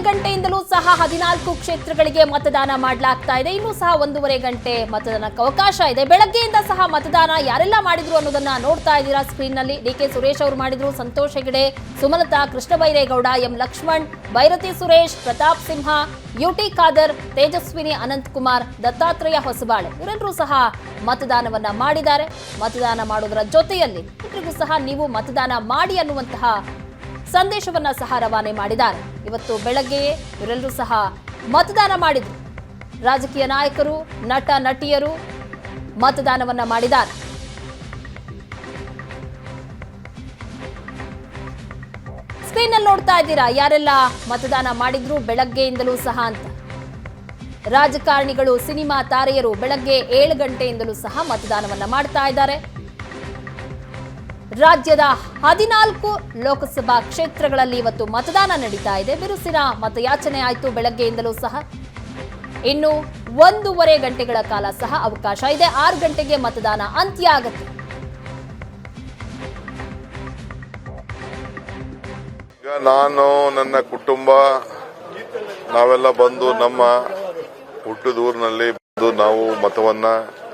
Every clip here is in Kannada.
ಗಂಟೆಯಿಂದಲೂ ಸಹ 14 ಕ್ಷೇತ್ರಗಳಿಗೆ ಮತದಾನ ಮಾಡಲಾಗ್ತಾ ಇದೆ. ಇನ್ನೂ ಸಹ 1.5 ಗಂಟೆ ಮತದಾನಕ್ಕೆ ಅವಕಾಶ ಇದೆ. ಬೆಳಗ್ಗೆಯಿಂದ ಸಹ ಮತದಾನ ಯಾರೆಲ್ಲ ಮಾಡಿದ್ರು ಅನ್ನೋದನ್ನ ನೋಡ್ತಾ ಇದ್ದೀರಾ ಸ್ಕ್ರೀನ್ ನಲ್ಲಿ. ಡಿಕೆ ಸುರೇಶ್ ಅವರು ಮಾಡಿದ್ರು, ಸಂತೋಷ್ ಹೆಗಡೆ, ಸುಮಲತಾ, ಕೃಷ್ಣ ಬೈರೇಗೌಡ, ಎಂ ಲಕ್ಷ್ಮಣ್, ಬೈರತಿ ಸುರೇಶ್, ಪ್ರತಾಪ್ ಸಿಂಹ, ಯುಟಿ ಖಾದರ್, ತೇಜಸ್ವಿನಿ ಅನಂತಕುಮಾರ್, ದತ್ತಾತ್ರೇಯ ಹೊಸಬಾಳೆ ಇವರೆಲ್ಲರೂ ಸಹ ಮತದಾನವನ್ನ ಮಾಡಿದ್ದಾರೆ. ಮತದಾನ ಮಾಡೋದರ ಜೊತೆಯಲ್ಲಿ ಎಲ್ಲರಿಗೂ ಸಹ ನೀವು ಮತದಾನ ಮಾಡಿ ಅನ್ನುವಂತಹ ಸಂದೇಶವನ್ನ ಸಹ ರವಾನೆ ಮಾಡಿದ್ದಾರೆ. ಇವತ್ತು ಬೆಳಗ್ಗೆಯೇ ಇವರೆಲ್ಲರೂ ಸಹ ಮತದಾನ ಮಾಡಿದ್ರು. ರಾಜಕೀಯ ನಾಯಕರು, ನಟ ನಟಿಯರು ಮತದಾನವನ್ನ ಮಾಡಿದ್ದಾರೆ. ಸ್ಕ್ರೀನ್ ಅಲ್ಲಿ ನೋಡ್ತಾ ಇದ್ದೀರಾ ಯಾರೆಲ್ಲ ಮತದಾನ ಮಾಡಿದ್ರು ಬೆಳಗ್ಗೆಯಿಂದಲೂ ಸಹ ಅಂತ. ರಾಜಕಾರಣಿಗಳು, ಸಿನಿಮಾ ತಾರೆಯರು ಬೆಳಗ್ಗೆ 7 ಗಂಟೆಯಿಂದಲೂ ಸಹ ಮತದಾನವನ್ನ ಮಾಡ್ತಾ ಇದ್ದಾರೆ. ರಾಜ್ಯದ 14 ಲೋಕಸಭಾ ಕ್ಷೇತ್ರಗಳಲ್ಲಿ ಇವತ್ತು ಮತದಾನ ನಡೀತಾ ಇದೆ. ಬಿರುಸಿನ ಮತಯಾಚನೆ ಆಯಿತು ಬೆಳಗ್ಗೆಯಿಂದಲೂ ಸಹ. ಇನ್ನು 1.5 ಗಂಟೆಗಳ ಕಾಲ ಸಹ ಅವಕಾಶ ಇದೆ. 6 ಗಂಟೆಗೆ ಮತದಾನ ಅಂತ್ಯ ಆಗುತ್ತೆ. ಈಗ ನಾನು, ನನ್ನ ಕುಟುಂಬ, ನಾವೆಲ್ಲ ಬಂದು ನಮ್ಮ ಹುಟ್ಟಿದ ಊರಿನಲ್ಲಿ ಬಂದು ನಾವು ಮತವನ್ನ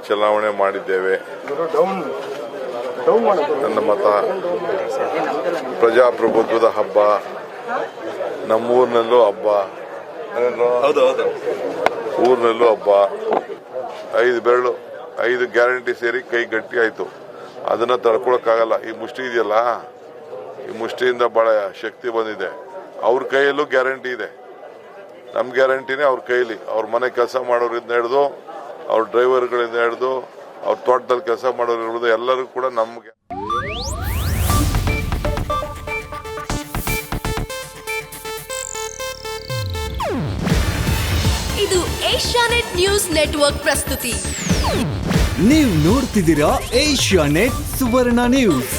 ಚಲಾವಣೆ ಮಾಡಿದ್ದೇವೆ. ನನ್ನ ಮತ ಪ್ರಜಾಪ್ರಭುತ್ವದ ಹಬ್ಬ, ನಮ್ಮೂರಿನಲ್ಲೂ ಹಬ್ಬ, ಊರಿನಲ್ಲೂ ಹಬ್ಬ. 5 ಬೆರಳು 5 ಗ್ಯಾರಂಟಿ ಸೇರಿ ಕೈ ಗಟ್ಟಿ ಆಯ್ತು. ಅದನ್ನ ತಡ್ಕೊಳಕ್ಕಾಗಲ್ಲ. ಈ ಮುಷ್ಟಿ ಇದೆಯಲ್ಲ, ಈ ಮುಷ್ಟಿಯಿಂದ ಬಹಳ ಶಕ್ತಿ ಬಂದಿದೆ. ಅವ್ರ ಕೈಯಲ್ಲೂ ಗ್ಯಾರಂಟಿ ಇದೆ. ನಮ್ಮ ಗ್ಯಾರಂಟಿನೇ ಅವ್ರ ಕೈಲಿ. ಅವ್ರ ಮನೆ ಕೆಲಸ ಮಾಡೋರಿಂದ ಹಿಡಿದು, ಅವ್ರ ಡ್ರೈವರ್ಗಳಿಂದ ಹಿಡಿದು, ಅವ್ರ ತೋಟದಲ್ಲಿ ಕೆಲಸ ಮಾಡೋರು ಹಿಡಿದು ಎಲ್ಲರೂ ಕೂಡ ನಮ್ಗೆ. ಇದು ಏಷ್ಯಾನೆಟ್ ನ್ಯೂಸ್ ನೆಟ್ವರ್ಕ್ ಪ್ರಸ್ತುತಿ. ನೀವು ನೋಡ್ತಿದ್ದೀರಾ ಏಷ್ಯಾನೆಟ್ ಸುವರ್ಣ ನ್ಯೂಸ್.